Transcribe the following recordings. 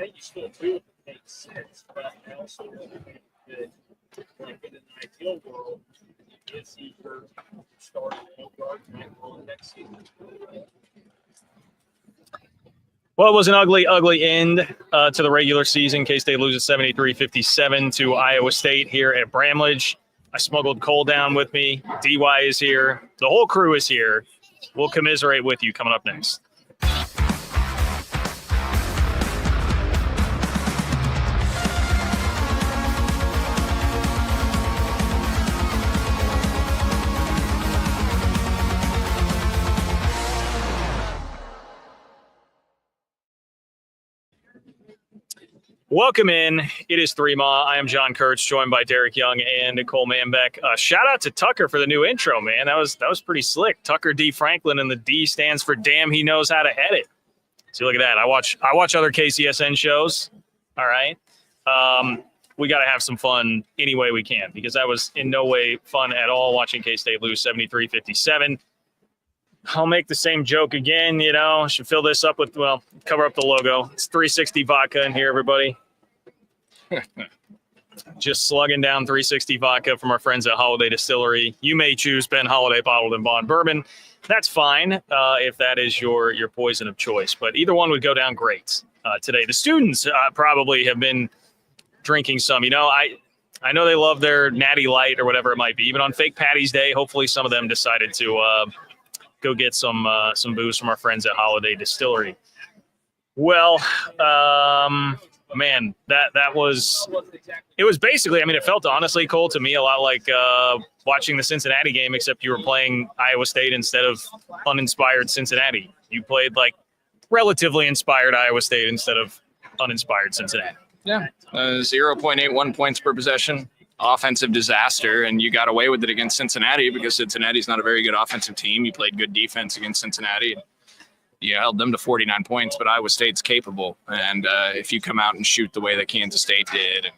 think you still do it makes sense, but I also think that, like in an ideal world, you get Seifert starting on next season. Well, it was an ugly end to the regular season. K-State loses 73-57 to Iowa State here at Bramlage. I smuggled Cole down with me. DY is here. The whole crew is here. We'll commiserate with you coming up next. Welcome in. It is 3Ma. I am John Kurtz, joined by Derek Young and Nicole Manbeck. Shout out to Tucker for the new intro, man. That was pretty slick. Tucker D. Franklin, and the D stands for damn, he knows how to edit. See, look at that. I watch other KCSN shows. All right. We got to have some fun any way we can, because that was in no way fun at all watching K-State lose 73-57. I'll make the same joke again, should fill this up with, cover up the logo. It's 360 vodka in here, everybody. Just slugging down 360 vodka from our friends at Holiday Distillery. You may choose Ben Holiday Bottled in Bond Bourbon. That's fine if that is your poison of choice, but either one would go down great today. The students probably have been drinking some. I know they love their Natty Light or whatever it might be. Even on Fake Patty's Day, hopefully some of them decided to go get some booze from our friends at Holiday Distillery. Well, man, it was basically, it felt honestly, Cole, to me a lot like watching the Cincinnati game, except you were playing Iowa State instead of uninspired Cincinnati. You played like relatively inspired Iowa State instead of uninspired Cincinnati. Yeah, 0.81 points per possession. Offensive disaster, and you got away with it against Cincinnati because Cincinnati's not a very good offensive team. You played good defense against Cincinnati. You held them to 49 points, but Iowa State's capable. And if you come out and shoot the way that Kansas State did, and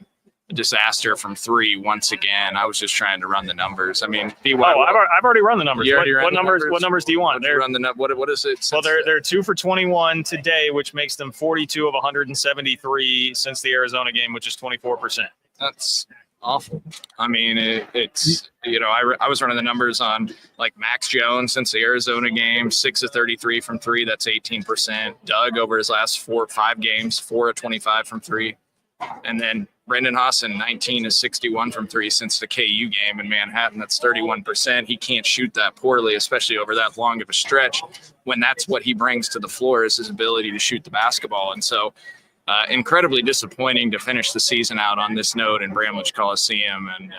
a disaster from three once again, I was just trying to run the numbers. I've already run the numbers. What numbers do you want? What is it? Well, they're 2 for 21 today, which makes them 42 of 173 since the Arizona game, which is 24%. That's awful. It's I was running the numbers on like Max Jones since the Arizona game, 6 of 33 from three. That's 18%. Doug over his last 4 or 5 games, 4 of 25 from three. And then Brendan Hassan, 19 of 61 from three since the KU game in Manhattan. That's 31%. He can't shoot that poorly, especially over that long of a stretch, when that's what he brings to the floor is his ability to shoot the basketball. And so incredibly disappointing to finish the season out on this note in Bramlage Coliseum, and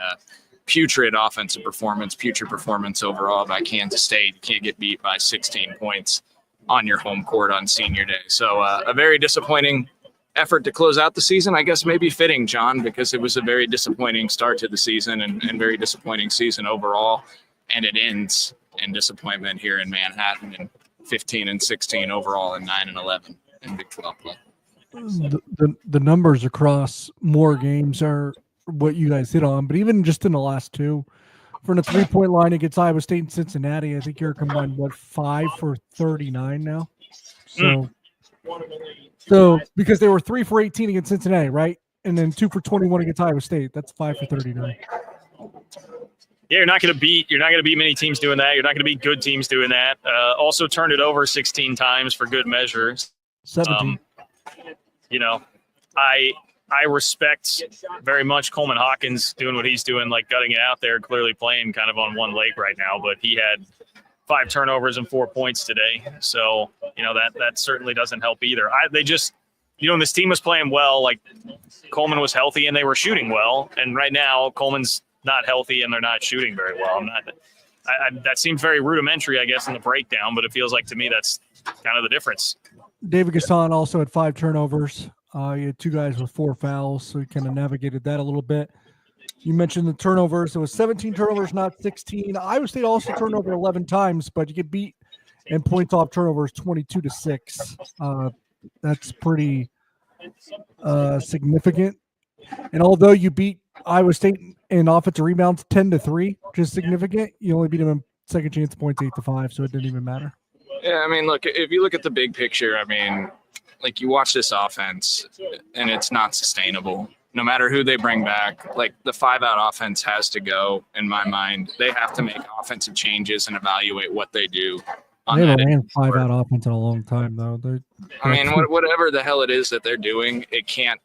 putrid offensive performance, putrid performance overall by Kansas State. You can't get beat by 16 points on your home court on senior day. So a very disappointing effort to close out the season. I guess maybe fitting, John, because it was a very disappointing start to the season and very disappointing season overall. And it ends in disappointment here in Manhattan, and 15-16 overall and 9-11 in Big 12 play. The numbers across more games are what you guys hit on, but even just in the last two, from the 3-point line against Iowa State and Cincinnati, I think you're combined 5 for 39 now. So because they were 3 for 18 against Cincinnati, right, and then 2 for 21 against Iowa State, that's 5 for 39. Yeah, you're not going to beat many teams doing that. You're not going to beat good teams doing that. Also turned it over 16 times for good measure. 17. I respect very much Coleman Hawkins doing what he's doing, like gutting it out there, clearly playing kind of on one leg right now, but he had 5 turnovers and 4 points today. So, that certainly doesn't help either. When this team was playing well, like Coleman was healthy and they were shooting well. And right now Coleman's not healthy and they're not shooing very well. That seems very rudimentary, I guess, in the breakdown, but it feels like to me that's kind of the difference. David Gasson also had 5 turnovers. You had 2 guys with 4 fouls, so he kind of navigated that a little bit. You mentioned the turnovers. It was 17 turnovers, not 16. Iowa State also turned over 11 times, but you get beat in points off turnovers 22-6. That's pretty significant. And although you beat Iowa State in offensive rebounds 10-3, which is significant, you only beat them in second chance points 8-5, so it didn't even matter. Yeah, look, if you look at the big picture, like you watch this offense and it's not sustainable. No matter who they bring back, like the 5-out offense has to go. In my mind, they have to make offensive changes and evaluate what they do. They haven't ran 5-out offense in a long time, though. I mean, whatever the hell it is that they're doing, it can't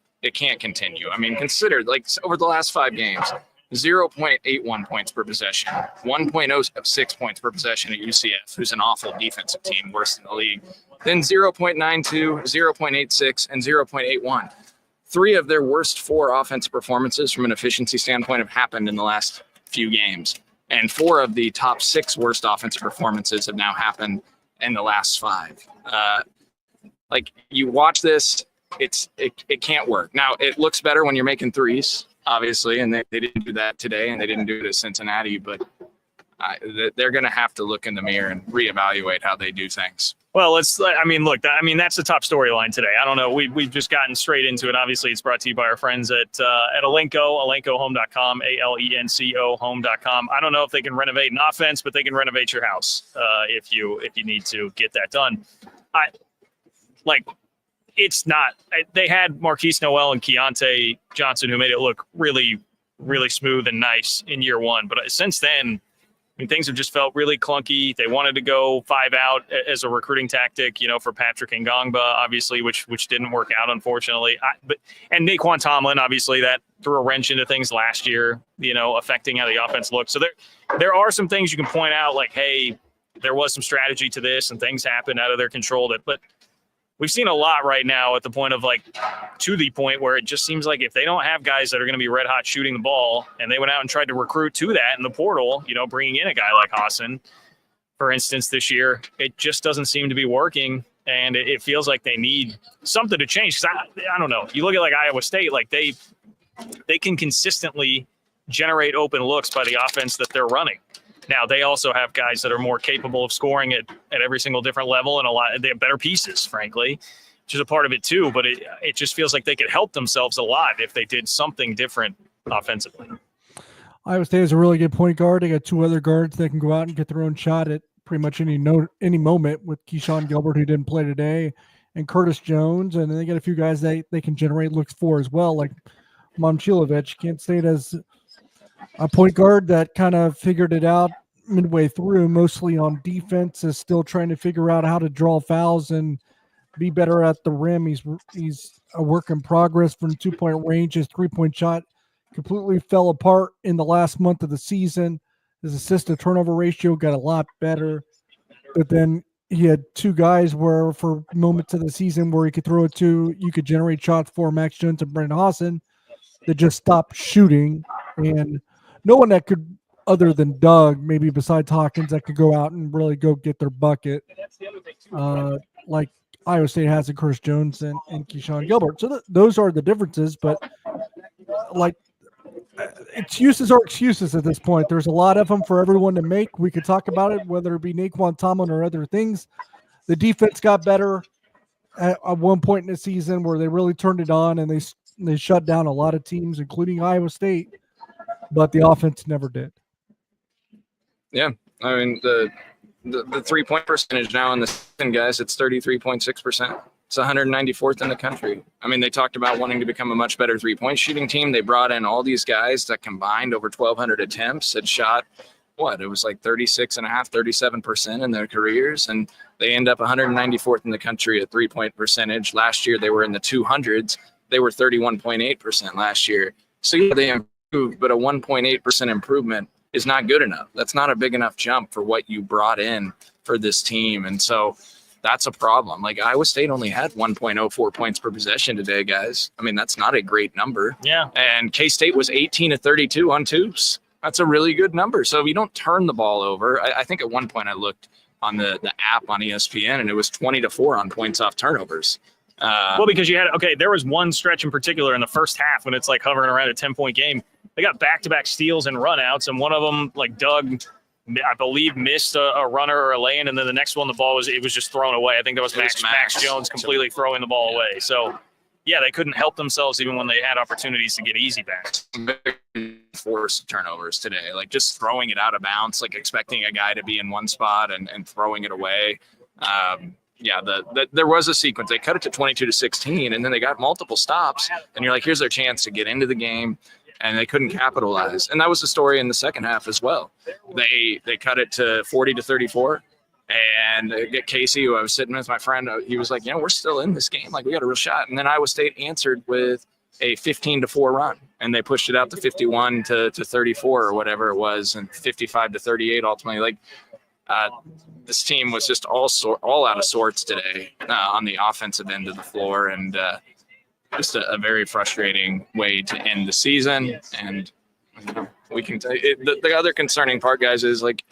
continue. I mean, consider like over the last 5 games, 0.81 points per possession, 1.06 points per possession at UCF, who's an awful defensive team, worst in the league. Then 0.92, 0.86, and 0.81. 3 of their worst 4 offensive performances from an efficiency standpoint have happened in the last few games. And 4 of the top 6 worst offensive performances have now happened in the last 5. Like you watch this, it can't work. Now it looks better when you're making threes, obviously, and they didn't do that today, and they didn't do it at Cincinnati. But they're going to have to look in the mirror and reevaluate how they do things. Well, that's the top storyline today. I don't know. We've just gotten straight into it. Obviously, it's brought to you by our friends at Alenco, alencohome.com, ALENCO home.com. I don't know if they can renovate an offense, but they can renovate your house if you need to get that done. It's not. They had Marquise Noel and Keontae Johnson, who made it look really, really smooth and nice in year 1. But since then, I mean, things have just felt really clunky. They wanted to go 5-out as a recruiting tactic, for Patrick Ngongba, obviously, which didn't work out, unfortunately. And Naquan Tomlin, obviously, that threw a wrench into things last year, affecting how the offense looked. So there are some things you can point out, like, hey, there was some strategy to this, and things happened out of their control. But we've seen a lot right now to the point where it just seems like if they don't have guys that are going to be red hot shooting the ball, and they went out and tried to recruit to that in the portal, bringing in a guy like Hassan, for instance, this year, it just doesn't seem to be working. And it feels like they need something to change. Cause I don't know. You look at like Iowa State, like they can consistently generate open looks by the offense that they're running. Now, they also have guys that are more capable of scoring at every single different level, and they have better pieces, frankly, which is a part of it too. But it just feels like they could help themselves a lot if they did something different offensively. Iowa State has a really good point guard. They got 2 other guards that can go out and get their own shot at pretty much any moment, with Keyshawn Gilbert, who didn't play today, and Curtis Jones. And then they got a few guys they can generate looks for as well, like Momcilovic. Kent State has a point guard that kind of figured it out midway through, mostly on defense, is still trying to figure out how to draw fouls and be better at the rim. He's a work in progress from 2-point range. His 3-point shot completely fell apart in the last month of the season. His assist to turnover ratio got a lot better, but then he had 2 guys where for moments of the season where he could throw it to, you could generate shots for Max Jones and Brandon Hassan, that just stopped shooting. And no one that could, other than Doug, maybe besides Hawkins, that could go out and really go get their bucket, like Iowa State has in Curtis Jones and Keyshawn Gilbert. So those are the differences, but excuses are excuses at this point. There's a lot of them for everyone to make. We could talk about it, whether it be Naquan Tomlin or other things. The defense got better at one point in the season where they really turned it on, and they shut down a lot of teams, including Iowa State, but the offense never did. Yeah, I mean the 3-point percentage now in the season, guys, it's 33.6%. It's 194th in the country. I mean, they talked about wanting to become a much better 3-point shooting team. They brought in all these guys that combined over 1,200 attempts, had shot it was like 36.5, 37% in their careers, and they end up 194th in the country at 3-point percentage. Last year they were in the 200s. They were 31.8% last year. So yeah, they improved, but a 1.8% improvement is not good enough. That's not a big enough jump for what you brought in for this team. And so that's a problem. Like Iowa State only had 1.04 points per possession today, guys. I mean, that's not a great number. Yeah. And K-State was 18 of 32 on twos. That's a really good number. So if you don't turn the ball over, I think at one point I looked on the app on ESPN and it was 20-4 on points off turnovers. Well, because there was one stretch in particular in the first half when it's like hovering around a 10-point game. They got back-to-back steals and runouts, and one of them, like Doug, I believe, missed a runner or a lay-in, and then the next one, the ball was just thrown away. I think that was Max Jones completely throwing the ball away. So, yeah, they couldn't help themselves even when they had opportunities to get easy back. Forced turnovers today, like just throwing it out of bounds, like expecting a guy to be in one spot and throwing it away. there was a sequence. They cut it to 22-16, and then they got multiple stops, and you're like, here's their chance to get into the game, and they couldn't capitalize. And that was the story in the second half as well. They cut it to 40-34, and Casey, who I was sitting with, my friend, he was like, we're still in this game. Like, we got a real shot. And then Iowa State answered with a 15-4 run, and they pushed it out to 51-34 or whatever it was, and 55-38 ultimately. Like, this team was just all out of sorts today on the offensive end of the floor, and just a very frustrating way to end the season. And we can tell you, the other concerning part, guys, is like,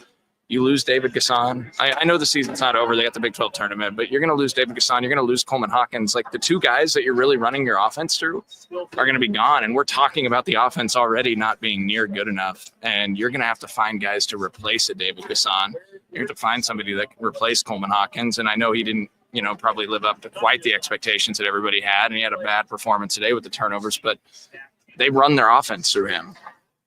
you lose David Gasson. I know the season's not over. They got the Big 12 tournament, but you're going to lose David Gasson. You're going to lose Coleman Hawkins. Like, the two guys that you're really running your offense through are going to be gone. And we're talking about the offense already not being near good enough. And you're going to have to find guys to replace a David Gasson. You're going to find somebody that can replace Coleman Hawkins. And I know he didn't, probably live up to quite the expectations that everybody had. And he had a bad performance today with the turnovers, but they run their offense through him.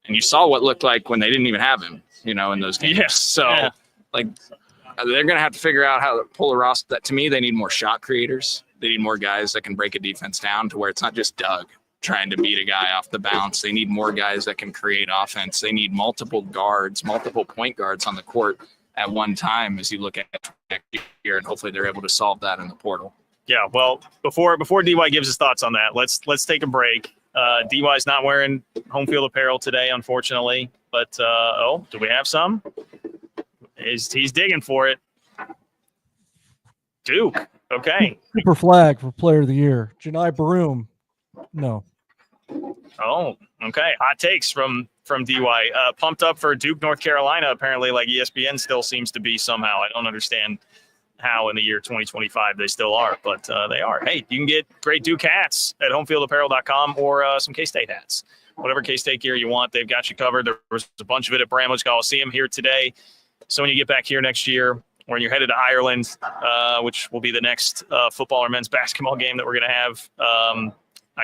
And you saw what looked like when they didn't even have him. In those games. Yes. So, they're going to have to figure out how to pull a roster. That, to me, they need more shot creators. They need more guys that can break a defense down to where it's not just Doug trying to beat a guy off the bounce. They need more guys that can create offense. They need multiple point guards on the court at one time as you look at next year, and hopefully they're able to solve that in the portal. Yeah, well, before DY gives his thoughts on that, let's take a break. DY's not wearing home field apparel today, unfortunately. But, do we have some? He's digging for it. Duke. Okay. Super flag for player of the year. Janai Baroom. No. Oh, okay. Hot takes from DY. Pumped up for Duke, North Carolina, apparently, like ESPN still seems to be somehow. I don't understand how in the year 2025 they still are, but they are. Hey, you can get great Duke hats at homefieldapparel.com or some K-State hats. Whatever K-State gear you want, they've got you covered. There was a bunch of it at Bramlage Coliseum here today. So when you get back here next year, or when you're headed to Ireland, which will be the next football or men's basketball game that we're going to have, I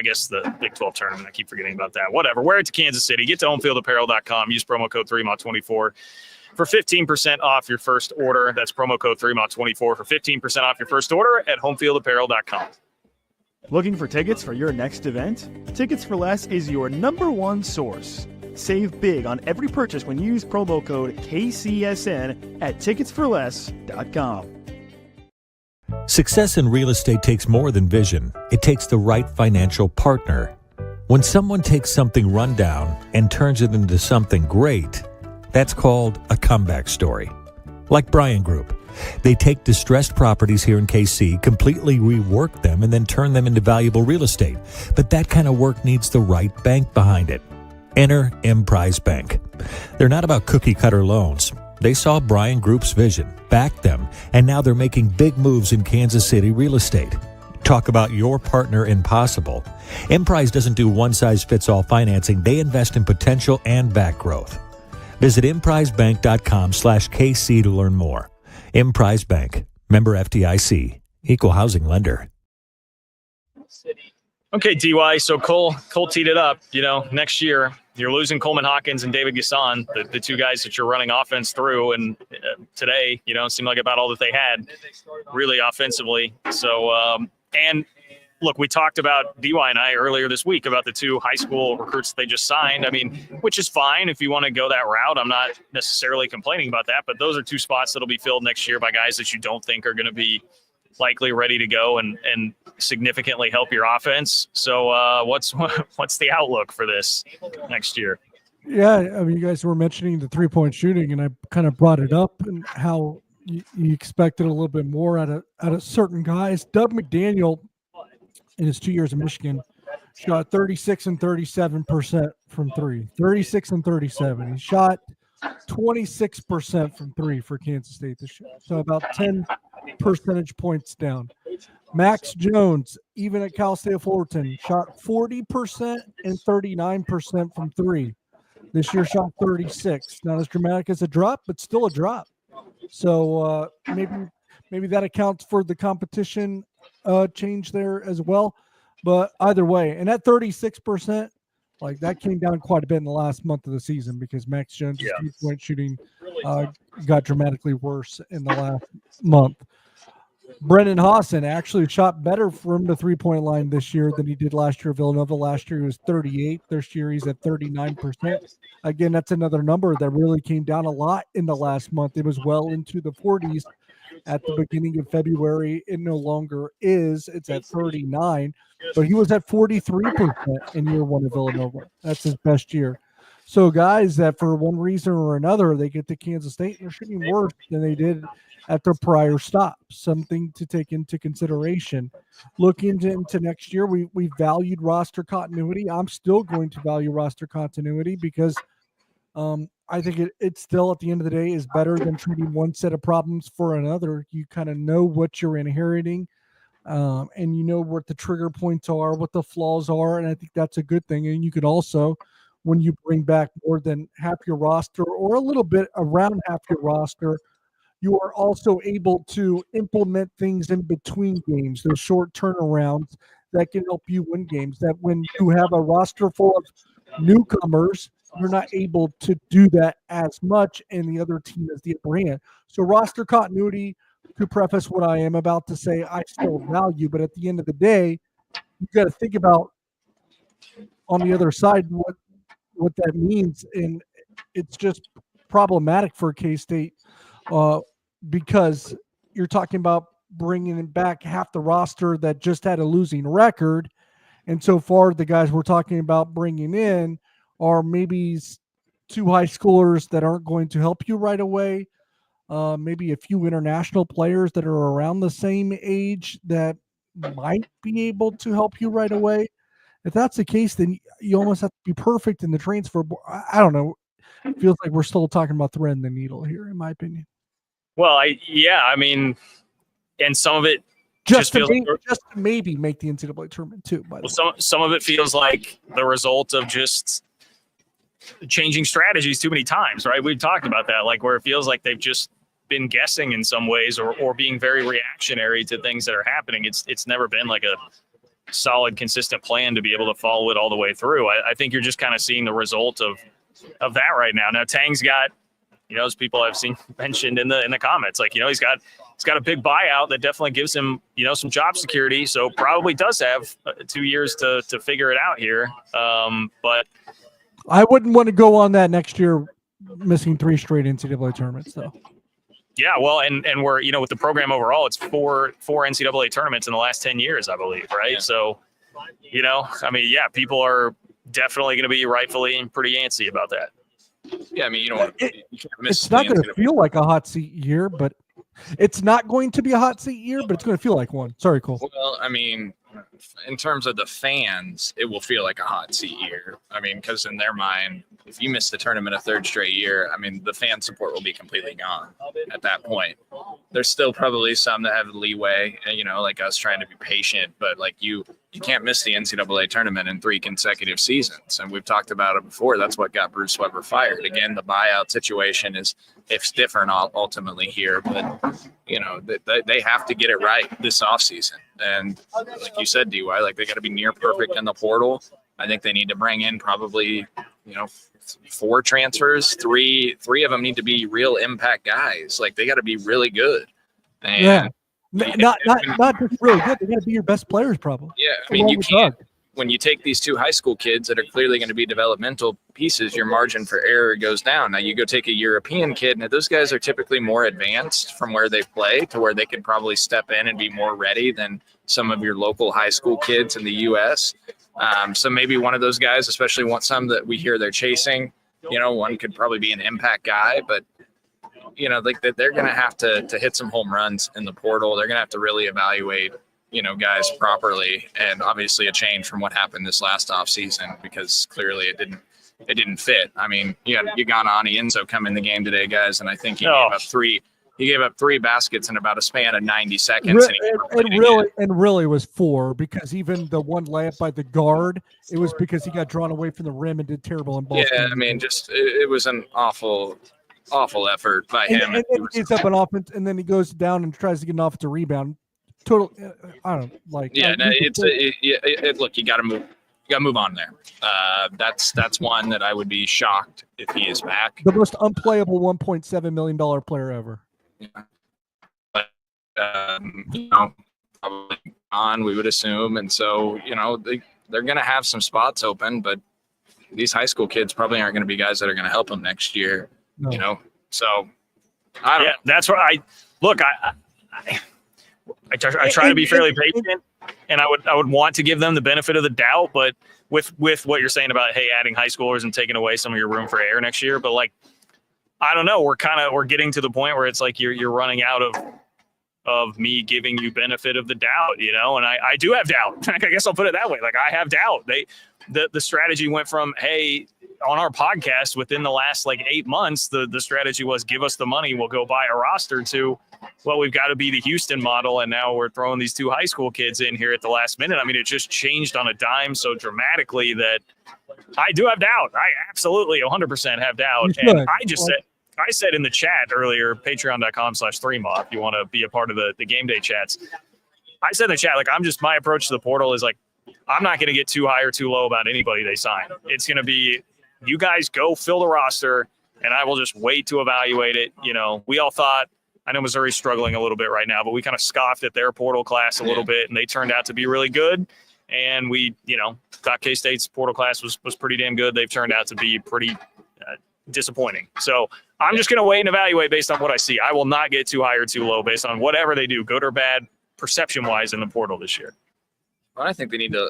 guess the Big 12 tournament. I keep forgetting about that. Whatever. Wear it to Kansas City. Get to homefieldapparel.com. Use promo code 3MA24 for 15% off your first order. That's promo code 3MA24 for 15% off your first order at homefieldapparel.com. Looking for tickets for your next event? Tickets for Less is your #1 source. Save big on every purchase when you use promo code KCSN at ticketsforless.com. Success in real estate takes more than vision. It takes the right financial partner. When someone takes something rundown and turns it into something great, that's called a comeback story. Like Bryan Group. They take distressed properties here in KC, completely rework them, and then turn them into valuable real estate. But that kind of work needs the right bank behind it. Enter Emprise Bank. They're not about cookie-cutter loans. They saw Bryan Group's vision, backed them, and now they're making big moves in Kansas City real estate. Talk about your partner in possible. Emprise doesn't do one-size-fits-all financing. They invest in potential and back growth. Visit emprisebank.com/KC to learn more. Emprise Bank, member FDIC, equal housing lender. Okay, DY. So Cole teed it up. Next year you're losing Coleman Hawkins and David Gasson, the two guys that you're running offense through. And today, it seemed like about all that they had really offensively. So, and look, we talked about DY and I earlier this week about the two high school recruits they just signed. I mean, which is fine if you want to go that route. I'm not necessarily complaining about that, but those are two spots that'll be filled next year by guys that you don't think are going to be likely ready to go and significantly help your offense. So what's the outlook for this next year? Yeah, I mean, you guys were mentioning the three-point shooting, and I kind of brought it up and how you expected a little bit more out of certain guys. Doug McDaniel, in his 2 years in Michigan, shot 36 and 37% from three. 36 and 37. He shot 26% from three for Kansas State this year. So about 10 percentage points down. Max Jones, even at Cal State Fullerton, shot 40% and 39% from three. This year shot 36. Not as dramatic as a drop, but still a drop. So maybe that accounts for the competition change there as well. But either way, and at 36%, like that came down quite a bit in the last month of the season because Max Jones' three-point shooting got dramatically worse in the last month. Brennan Hawson actually shot better from the three-point line this year than he did last year at Villanova. Last year he was 38. This year he's at 39%. Again, that's another number that really came down a lot in the last month. It was well into the 40s at the beginning of February. It no longer is. It's at 39, but he was at 43% in year one of Villanova. That's his best year. So guys that for one reason or another, they get to Kansas State, they're shooting worse than they did at their prior stop. Something to take into consideration. Looking into next year, we valued roster continuity. I'm still going to value roster continuity because I think it still at the end of the day is better than treating one set of problems for another. You kind of know what you're inheriting, and you know what the trigger points are, what the flaws are, and I think that's a good thing. And you could also, when you bring back more than half your roster or a little bit around half your roster, you are also able to implement things in between games, those short turnarounds that can help you win games. That when you have a roster full of newcomers, you're not able to do that as much, and the other team has the upper hand. So roster continuity, to preface what I am about to say, I still value, but at the end of the day, you got to think about on the other side what that means, and it's just problematic for K-State because you're talking about bringing back half the roster that just had a losing record, and so far the guys we're talking about bringing in are maybe two high schoolers that aren't going to help you right away, maybe a few international players that are around the same age that might be able to help you right away. If that's the case, then you almost have to be perfect in the transfer. I don't know. It feels like we're still talking about threading the needle here, in my opinion. Well, I mean, and some of it just feels to maybe make the NCAA tournament too. By the way, some of it feels like the result of just changing strategies too many times, right? We've talked about that, like where it feels like they've just been guessing in some ways or being very reactionary to things that are happening. It's never been like a solid, consistent plan to be able to follow it all the way through. I think you're just kind of seeing the result of that right now. Now Tang's got, as people I've seen mentioned in the comments, like, he's got a big buyout that definitely gives him, some job security. So probably does have 2 years to figure it out here. But I wouldn't want to go on that next year missing 3 straight NCAA tournaments though. Yeah, well, and we're, with the program overall, it's four NCAA tournaments in the last 10 years, I believe, right? Yeah. So, people are definitely going to be rightfully pretty antsy about that. Yeah, I mean, you can't miss. It's not going to feel like a hot seat year, but it's not going to be a hot seat year, but it's going to feel like one. Sorry, Cole. Well, I mean, in terms of the fans, it will feel like a hot seat year. I mean, because in their mind, if you miss the tournament a third straight year, I mean, the fan support will be completely gone at that point. There's still probably some that have leeway, like us trying to be patient, but like you can't miss the NCAA tournament in 3 consecutive seasons. And we've talked about it before. That's what got Bruce Weber fired. Again, the buyout situation it's different ultimately here, but they have to get it right this offseason. And like you said, DY, like they got to be near perfect in the portal. I think they need to bring in probably, 4 transfers. Three of them need to be real impact guys. Like they got to be really good. And yeah. Not just really good. They got to be your best players, probably. Yeah, I mean, you can't. When you take these 2 high school kids that are clearly going to be developmental pieces, your margin for error goes down. Now you go take a European kid, and those guys are typically more advanced from where they play to where they could probably step in and be more ready than some of your local high school kids in the U.S. So maybe one of those guys, especially some that we hear they're chasing, one could probably be an impact guy, but like they're going to have to hit some home runs in the portal. They're going to have to really evaluate, guys properly, and obviously a change from what happened this last off season because clearly it didn't fit. I mean, you got Ani Enzo come in the game today, guys, and I think he gave up 3 baskets in about a span of 90 seconds. And really was 4 because even the one layup by the guard, it was because he got drawn away from the rim and did terrible in ball. Yeah, I mean, just it was an awful effort by him. And he gets up on offense, and then he goes down and tries to get an offensive rebound. Total, I don't like. Yeah, look, you got to move. You got to move on there. That's one that I would be shocked if he is back. The most unplayable $1.7 million player ever. Yeah. probably on, we would assume. And so, they're going to have some spots open, but these high school kids probably aren't going to be guys that are going to help them next year, No. So I don't know. That's where I try to be fairly patient, and I would want to give them the benefit of the doubt, but with what you're saying about, hey, adding high schoolers and taking away some of your room for error next year, but like, I don't know, we're getting to the point where it's like you're running out of me giving you benefit of the doubt, and I do have doubt. I guess I'll put it that way. Like, I have doubt. The strategy went from, hey, on our podcast within the last 8 months, the strategy was give us the money, we'll go buy a roster, to, well, we've got to be the Houston model, and now we're throwing these 2 high school kids in here at the last minute. I mean, it just changed on a dime so dramatically that I do have doubt. I absolutely 100% have doubt. And I said in the chat earlier, patreon.com/3ma, if you want to be a part of the game day chats. I said in the chat, my approach to the portal is I'm not going to get too high or too low about anybody they sign. It's going to be, you guys go fill the roster, and I will just wait to evaluate it. We all thought, I know Missouri's struggling a little bit right now, but we kind of scoffed at their portal class a little bit, and they turned out to be really good. And we, thought K-State's portal class was pretty damn good. They've turned out to be pretty disappointing. So I'm just going to wait and evaluate based on what I see. I will not get too high or too low based on whatever they do, good or bad, perception-wise in the portal this year. Well, I think they need to,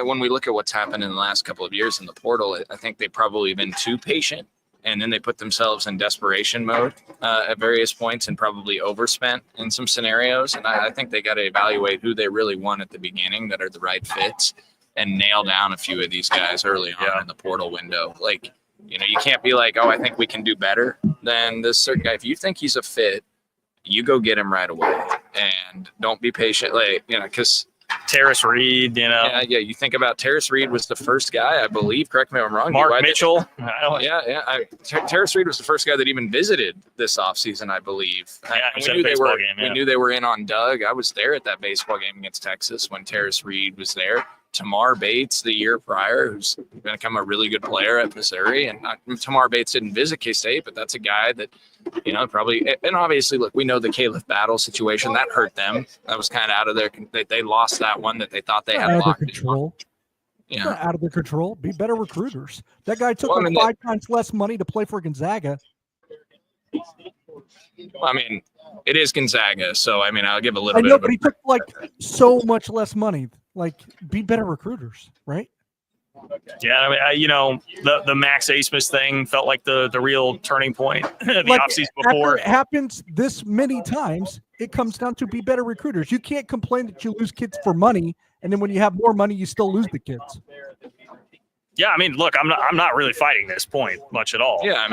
when we look at what's happened in the last couple of years in the portal, I think they've probably been too patient, and then they put themselves in desperation mode at various points and probably overspent in some scenarios. And I think they got to evaluate who they really want at the beginning that are the right fits and nail down a few of these guys early on in the portal window. You can't be like, oh, I think we can do better than this certain guy. If you think he's a fit, you go get him right away, and don't be patient. Because Terrace Reed, Yeah, you think about Terrace Reed was the first guy, I believe. Correct me if I'm wrong. Mark Mitchell. Terrace Reed was the first guy that even visited this offseason, I believe. We knew they were in on Doug. I was there at that baseball game against Texas when Terrace Reed was there. Tamar Bates the year prior, who's going to become a really good player at Missouri. And Tamar Bates didn't visit K-State, but that's a guy that, probably – and obviously, look, we know the Caleb Battle situation. That hurt them. That was kind of out of their – they lost that one that they thought they had locked control. Not out of their control. Be better recruiters. That guy took 5 times less money to play for Gonzaga. It is Gonzaga, so, I'll give a little bit. I know, but he took, so much less money. Be better recruiters, right? Yeah, the Max Asmus thing felt like the real turning point the offseason before. After it happens this many times, it comes down to be better recruiters. You can't complain that you lose kids for money, and then when you have more money, you still lose the kids. Yeah, look, I'm not really fighting this point much at all. Yeah,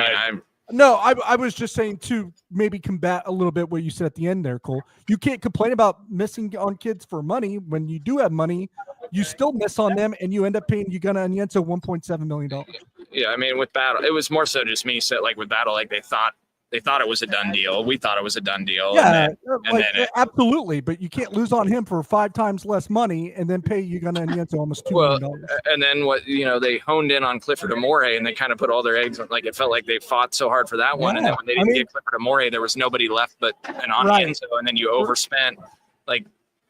I was just saying to maybe combat a little bit what you said at the end there, Cole. You can't complain about missing on kids for money. When you do have money, you still miss on them, and you end up paying Ugonna and Yenso $1.7 million. Yeah, with Battle, it was more so just me said with Battle, they thought it was a done deal. We thought it was a done deal. Yeah, absolutely. But you can't lose on him for 5 times less money and then pay Ugonna and Yenso almost $2 million. And then they honed in on Clifford Amore, and they kind of put all their eggs it felt like they fought so hard for that one. And then when they didn't get Clifford Amore, there was nobody left but an Yenso, and then you overspent.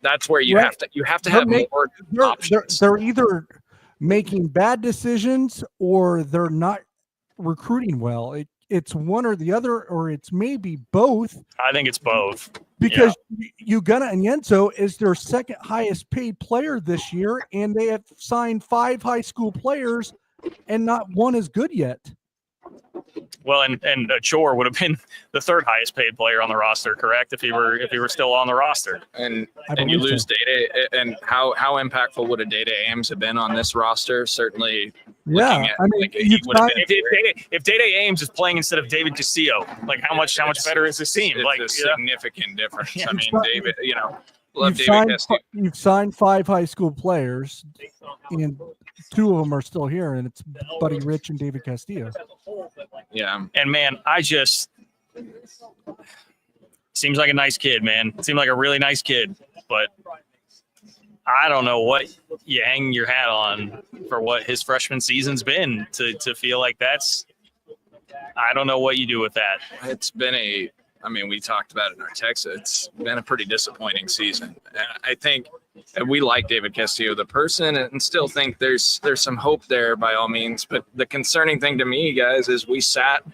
That's where you have to have more options. They're either making bad decisions or they're not recruiting well. It's one or the other, or it's maybe both. I think it's both. Because Ugonna and Yenso is their second highest paid player this year, and they have signed 5 high school players, and not one is good yet. Well, and Chore would have been the 3rd highest paid player on the roster, correct? If he were still on the roster. And you lose Data, and how impactful would a Data Ames have been on this roster? Certainly. Yeah, if Data Ames is playing instead of David Castillo, how much better is this team? It's a significant difference. Yeah, David, love David Castillo. You've signed 5 high school players, and 2 of them are still here, and it's Buddy Rich and David Castillo. Yeah. And, man, seems like a nice kid, man. Seemed like a really nice kid, but I don't know what you hang your hat on for what his freshman season's been to feel like that's – I don't know what you do with that. It's been I mean, we talked about it in our text. It's been a pretty disappointing season. And I think we like David Castillo, the person, and still think there's some hope there by all means. But the concerning thing to me, guys, is we sat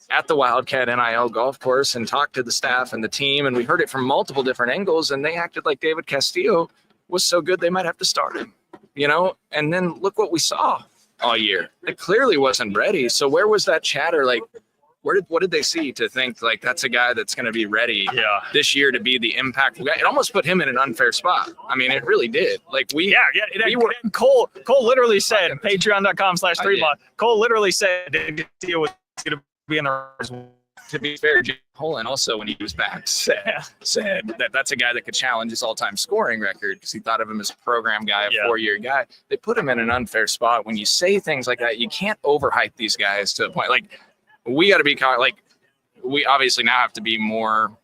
at the Wildcat NIL golf course and talked to the staff and the team, and we heard it from multiple different angles, and they acted like David Castillo was so good they might have to start him, And then look what we saw all year. It clearly wasn't ready. So where was that chatter? Like, what did they see to think like that's a guy that's going to be ready this year to be the impactful guy? It almost put him in an unfair spot. I mean, it really did. Like Cole literally said patreon.com/3mod. Cole literally said David Castillo was going to be in the. To be fair, Jim Holland also, when he was back, said that that's a guy that could challenge his all-time scoring record because he thought of him as a program guy, a 4-year guy. They put him in an unfair spot. When you say things like that, you can't overhype these guys to a point. Like, we got to be like, we obviously now have to be more,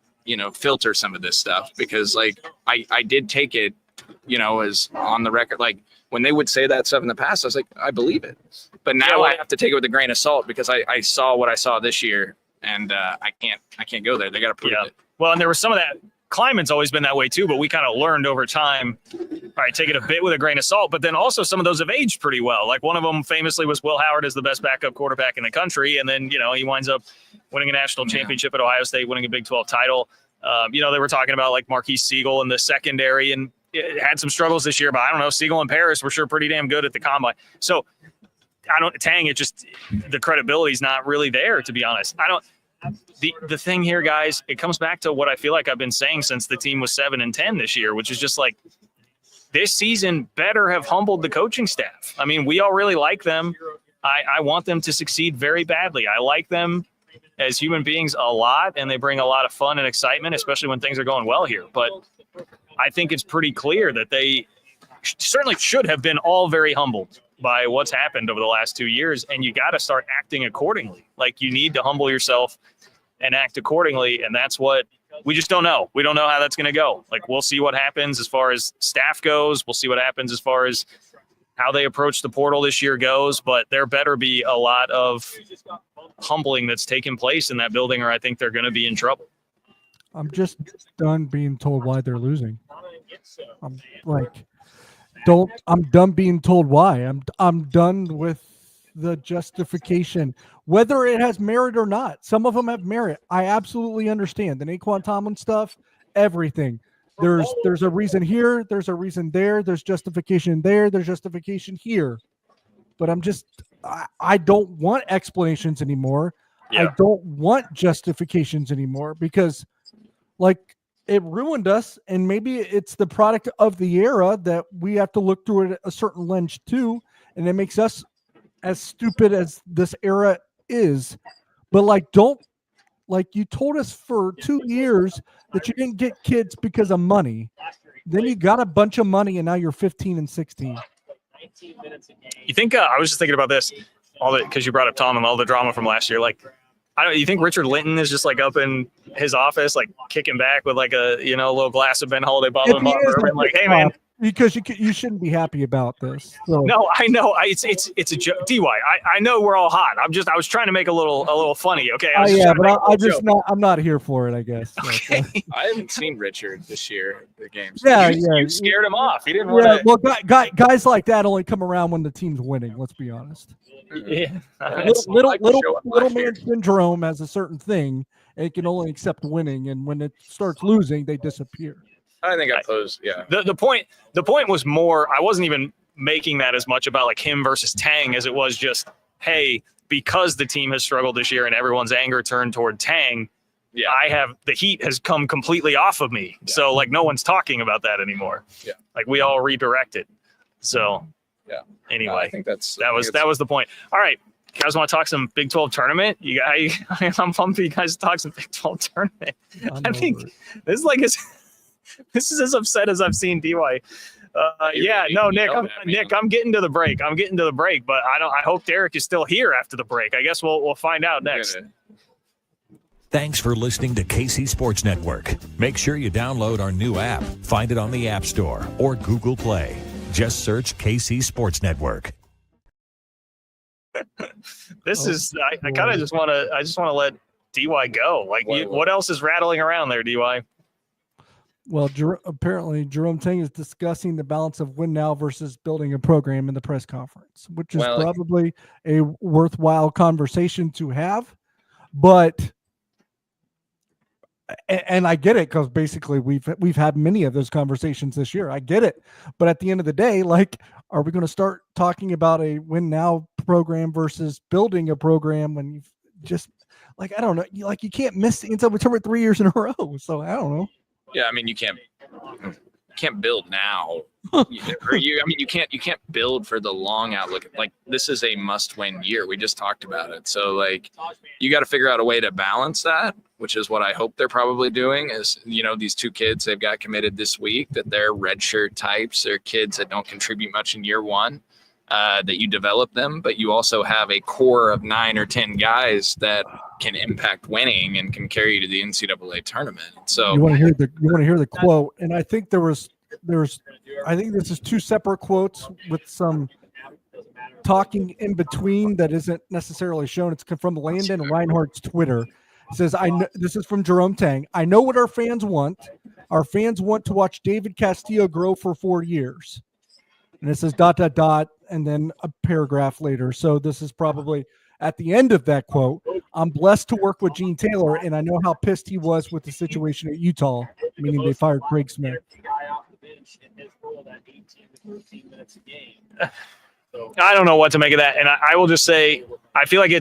filter some of this stuff because, like, I did take it, as on the record. Like, when they would say that stuff in the past, I was like, I believe it. But now I have to take it with a grain of salt because I saw what I saw this year. And I can't go there. They got to prove it. Well, and there was some of that. Kleiman's always been that way too, but we kind of learned over time. All right, take it a bit with a grain of salt. But then also some of those have aged pretty well. Like one of them famously was Will Howard as the best backup quarterback in the country, and then he winds up winning a national championship at Ohio State, winning a Big 12 title. They were talking about like Marquise Siegel in the secondary, and it had some struggles this year. But I don't know. Siegel and Paris were sure pretty damn good at the combine. So Tang. It just the credibility's not really there, to be honest. The thing here, guys, it comes back to what I feel like I've been saying since the team was 7-10 this year, which is just like this season better have humbled the coaching staff. I mean, we all really like them. I want them to succeed very badly. I like them as human beings a lot, and they bring a lot of fun and excitement, especially when things are going well here. But I think it's pretty clear that they certainly should have been all very humbled by what's happened over the last 2 years, and you got to start acting accordingly. Like, you need to humble yourself and act accordingly, and that's what we just don't know. We don't know how that's going to go. Like, we'll see what happens as far as staff goes. We'll see what happens as far as how they approach the portal this year goes, but there better be a lot of humbling that's taking place in that building, or I think they're going to be in trouble. I'm just done being told why they're losing. I'm done being told why. I'm done with the justification, whether it has merit or not. Some of them have merit. I absolutely understand the Naquan Tomlin stuff, everything. There's a reason here. There's a reason there. There's justification there. There's justification here. But I don't want explanations anymore. Yeah. I don't want justifications anymore because, like, it ruined us, and maybe it's the product of the era that we have to look through it a certain lens too, and it makes us as stupid as this era is. But you told us for 2 years that you didn't get kids because of money. Then you got a bunch of money, and now you're 15 and 16. You think I was just thinking about this, because you brought up Tom and all the drama from last year. Like, you think Richard Linton is just like up in his office, like kicking back with like a little glass of Ben Holiday bottle and like, hey man, because you shouldn't be happy about this. So. No, I know it's a joke. DY, I know we're all hot. I was trying to make a little funny. Okay. I'm not here for it, I guess. Okay. I haven't seen Richard this year the games. Yeah, you scared him off. He didn't want to. Well, guys like that only come around when the team's winning. Let's be honest. Yeah. Little man syndrome has a certain thing, and it can only accept winning, and when it starts losing, they disappear. I think I posed, yeah. The point was more, I wasn't even making that as much about like him versus Tang as it was just, hey, because the team has struggled this year and everyone's anger turned toward Tang, the heat has come completely off of me. Yeah. So like no one's talking about that anymore. Yeah. Like we all redirected. So anyway, I think that was the point. All right. You guys want to talk some Big 12 tournament? I'm pumped for you guys to talk some Big 12 tournament. I think this is as upset as I've seen DY. Nick, I'm getting to the break. But I hope Derek is still here after the break. I guess we'll find out next. Thanks for listening to KC Sports Network. Make sure you download our new app. Find it on the App Store or Google Play. Just search KC Sports Network. I kind of just want to let DY go. Like, what else is rattling around there, DY? Well, apparently Jerome Tang is discussing the balance of win now versus building a program in the press conference, which is probably a worthwhile conversation to have. But and I get it, because basically we've had many of those conversations this year. I get it. But at the end of the day, like, are we going to start talking about a win now program versus building a program when you've just, like, I don't know, you can't miss the NCAA tournament 3 years in a row. So I don't know. Yeah, I mean, you can't build now. You can't build for the long outlook. Like, this is a must-win year. We just talked about it. So, like, you got to figure out a way to balance that, which is what I hope they're probably doing. Is, these two kids they've got committed this week, that they're redshirt types. They're kids that don't contribute much in year one. That you develop them, but you also have a core of 9 or 10 guys that can impact winning and can carry you to the NCAA tournament. So you want to hear the quote, and I think I think this is two separate quotes with some talking in between that isn't necessarily shown. It's from Landon Reinhardt's Twitter. It says, this is from Jerome Tang. I know what our fans want. Our fans want to watch David Castillo grow for 4 years. And it says ... and then a paragraph later. So this is probably at the end of that quote. I'm blessed to work with Gene Taylor, and I know how pissed he was with the situation at Utah, meaning they fired Craig Smith. I don't know what to make of that. And I will just say, I feel like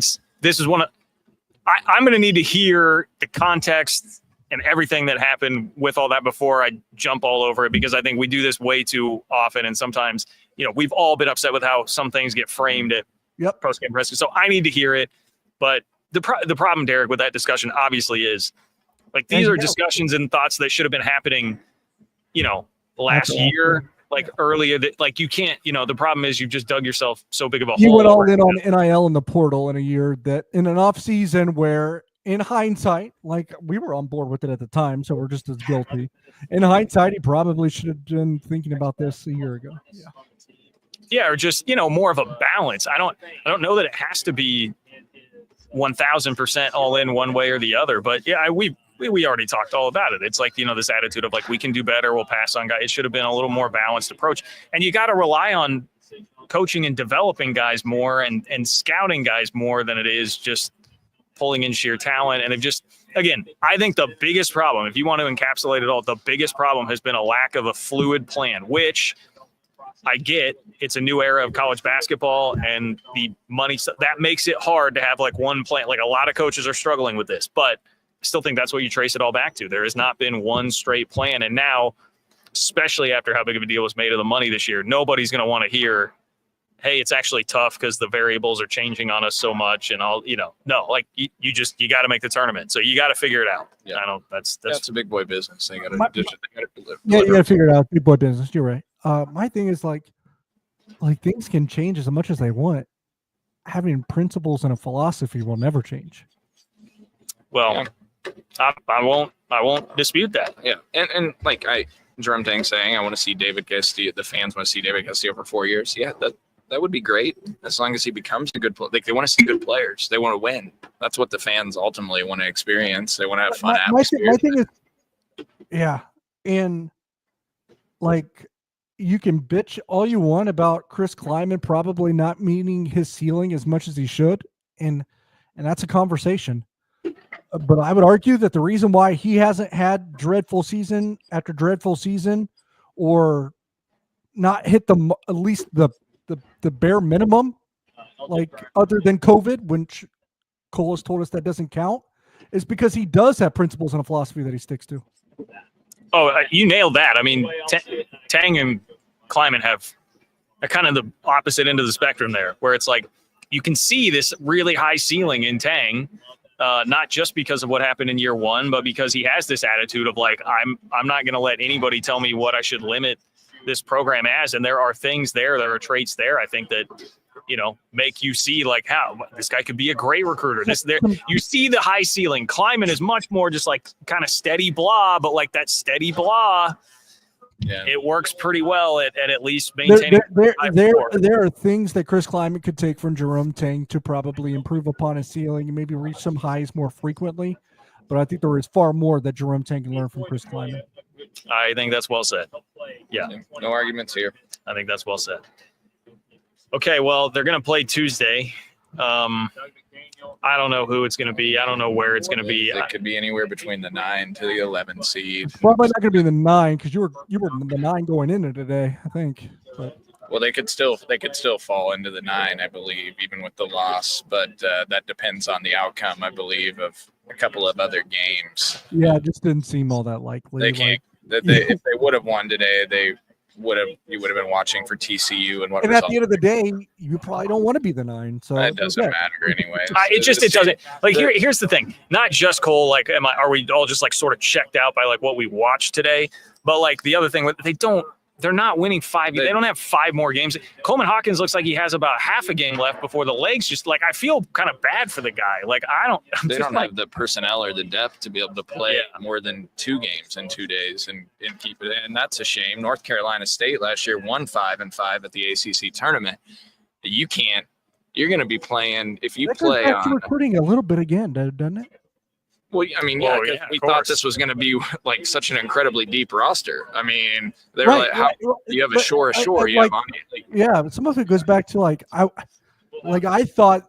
I'm going to need to hear the context and everything that happened with all that before I jump all over it, because I think we do this way too often. And sometimes, we've all been upset with how some things get framed at post-game press. So I need to hear it. But the problem, Derek, with that discussion obviously is, like, these are discussions and thoughts that should have been happening, last year, like earlier. Like, you can't, the problem is you've just dug yourself so big of a hole. You went all in on NIL in the portal in a year that, in an off season where, in hindsight, like, we were on board with it at the time, so we're just as guilty. In hindsight, he probably should have been thinking about this a year ago. Yeah, or just, more of a balance. I don't know that it has to be 1,000% all in one way or the other, but yeah, we already talked all about it. It's like, this attitude of, like, we can do better, we'll pass on guys. It should have been a little more balanced approach. And you got to rely on coaching and developing guys more and scouting guys more than it is just pulling in sheer talent. And again, I think the biggest problem, if you want to encapsulate it all, the biggest problem has been a lack of a fluid plan, which I get. It's a new era of college basketball, and the money that makes it hard to have, like, one plan. Like, a lot of coaches are struggling with this, but I still think that's what you trace it all back to. There has not been one straight plan. And now, especially after how big of a deal was made of the money this year, nobody's going to want to hear, hey, it's actually tough because the variables are changing on us so much, and no, like, you got to make the tournament, so you got to figure it out. Yeah. I don't. That's a big boy business. They got to deliver. Yeah, you got to figure it out. Big boy business. You're right. My thing is, like things can change as much as they want. Having principles and a philosophy will never change. Well, yeah. I won't dispute that. Yeah, and like Jerome Tang saying, I want to see David Castillo. The fans want to see David Castillo for 4 years. Yeah, that would be great, as long as he becomes a good player. Like, they want to see good players. They want to win. That's what the fans ultimately want to experience. They want to have fun atmosphere. My thing is, yeah, and, like, you can bitch all you want about Chris Kleiman probably not meeting his ceiling as much as he should, and that's a conversation. But I would argue that the reason why he hasn't had dreadful season after dreadful season, or not hit at least the bare minimum, like, other than COVID, which Cole has told us that doesn't count, is because he does have principles and a philosophy that he sticks to. Oh, you nailed that. I mean, Tang and Kleiman have kind of the opposite end of the spectrum there, where it's like, you can see this really high ceiling in Tang, not just because of what happened in year one, but because he has this attitude of, like, I'm not going to let anybody tell me what I should limit this program as. And there are things there traits there, I think, that, make you see, like, how this guy could be a great recruiter. You see the high ceiling. Kleiman is much more just, like, kind of steady blah, but, like, that steady blah, Yeah. it works pretty well at least maintaining. There are things that Chris Kleiman could take from Jerome Tang to probably improve upon his ceiling and maybe reach some highs more frequently. But I think there is far more that Jerome Tang can learn from Chris Kleiman. I think that's well said. Yeah. No arguments here. I think that's well said. Okay, well, they're going to play Tuesday. I don't know who it's going to be. I don't know where it's going to be. It could be anywhere between the 9 to the 11 seed. It's probably not going to be the 9 because you were the 9 going into today, I think. But. Well, they could still fall into the 9, I believe, even with the loss. But that depends on the outcome, I believe, of a couple of other games. Yeah, it just didn't seem all that likely. They can't. If they would have won today, you would have been watching for TCU and what. And at the end of the day, you probably don't want to be the 9. So it doesn't matter anyway. It doesn't. Like here's the thing. Not just Cole. Like, are we all just like sort of checked out by like what we watched today? But like the other thing, they're not winning 5. They don't have 5 more games. Coleman Hawkins looks like he has about half a game left before the legs. Just like I feel kind of bad for the guy. Like they don't have the personnel or the depth to be able to play more than 2 games in 2 days and keep it. And that's a shame. North Carolina State last year won 5-5 at the ACC tournament. You can't. You're going to be playing if you play on recruiting a little bit again, doesn't it? Well, I mean, we thought this was going to be like such an incredibly deep roster. I mean, they're like, how you have a shore. You have on it. Yeah, but some of it goes back to I thought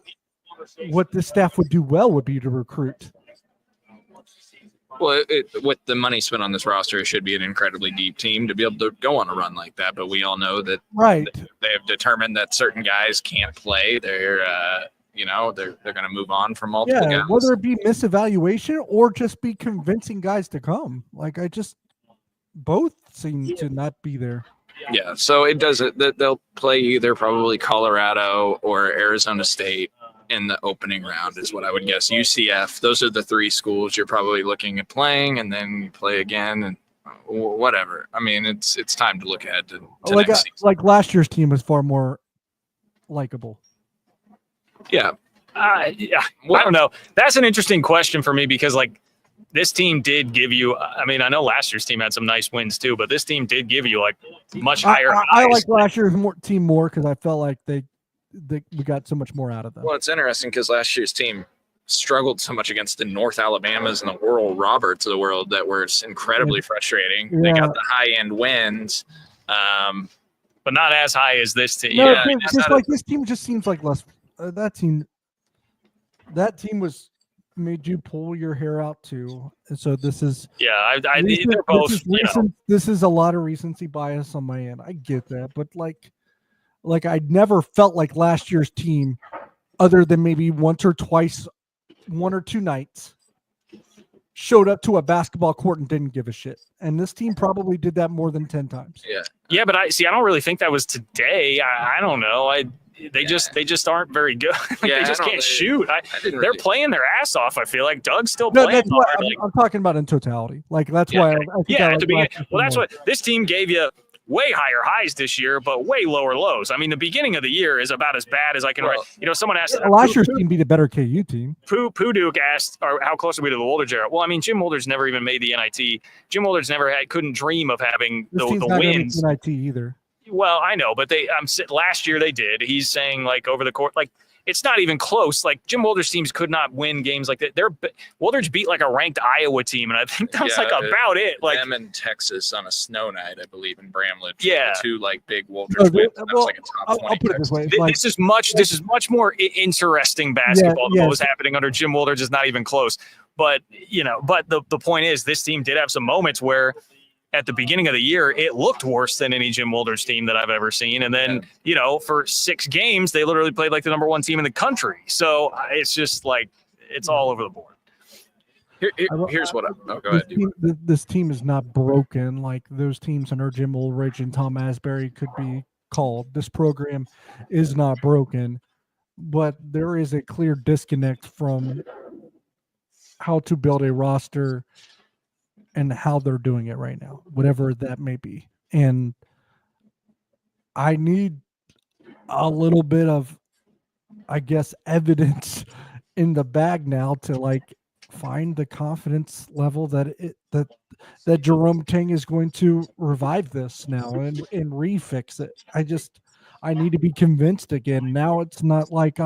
what this staff would do well would be to recruit. Well, with the money spent on this roster, it should be an incredibly deep team to be able to go on a run like that. But we all know that they have determined that certain guys can't play. They're they're going to move on from multiple guys. Whether it be misevaluation or just be convincing guys to come. Like both seem to not be there. Yeah, so it does it. They'll play either probably Colorado or Arizona State in the opening round is what I would guess. UCF, those are the 3 schools you're probably looking at playing, and then you play again and whatever. I mean, it's time to look ahead to next season. Like last year's team was far more likable. Yeah. I don't know. That's an interesting question for me because like this team did give you, I mean, I know last year's team had some nice wins too, but this team did give you like much higher. I like last year's team more because I felt like we got so much more out of them. Well, it's interesting because last year's team struggled so much against the North Alabamas and the Oral Roberts of the world that were incredibly frustrating. Yeah. They got the high-end wins. But not as high as this team. No, this team just seems like less. That team made you pull your hair out too. And so this is they're both. This is a lot of recency bias on my end. I get that, but like I never felt like last year's team, other than maybe once or twice, 1 or 2 nights, showed up to a basketball court and didn't give a shit. And this team probably did that more than 10 times. Yeah, but I don't really think that was today. I don't know. They just aren't very good. They just can't shoot. They're playing their ass off. I feel like Doug's still playing. That's what I'm talking about in totality. Like that's why. At the beginning. Well, that's what this team gave you. Way higher highs this year, but way lower lows. I mean, the beginning of the year is about as bad as I can write. Someone asked. Last year's team beat a better KU team. Duke asked, how close are we to the Woldridge era? Well, I mean, Jim Woldridge never even made the NIT. Jim Woldridge couldn't dream of having the wins. NIT either. Well, I know, but last year they did. He's saying like over the court, like it's not even close. Like Jim Woldridge teams could not win games like that. Woldridge beat like a ranked Iowa team, and I think that was about it. Like them in Texas on a snow night, I believe, in Bramlage. Yeah, the 2 like big Woldridge wins. That was like a top 20. I'll put it this way. This is much more interesting basketball than what was happening under Jim Woldridge. Is not even close. But the point is, this team did have some moments where, at the beginning of the year, it looked worse than any Jim Woldridge team that I've ever seen. And then, for 6 games, they literally played like the number 1 team in the country. So it's just like, it's all over the board. Here's what go ahead. This team is not broken like those teams under Jim Woldridge and Tom Asbury could be called. This program is not broken, but there is a clear disconnect from how to build a roster and how they're doing it right now, whatever that may be. And I need a little bit of, I guess, evidence in the bag now to like find the confidence level that that Jerome Tang is going to revive this now and refix it. I need to be convinced again. Now it's not like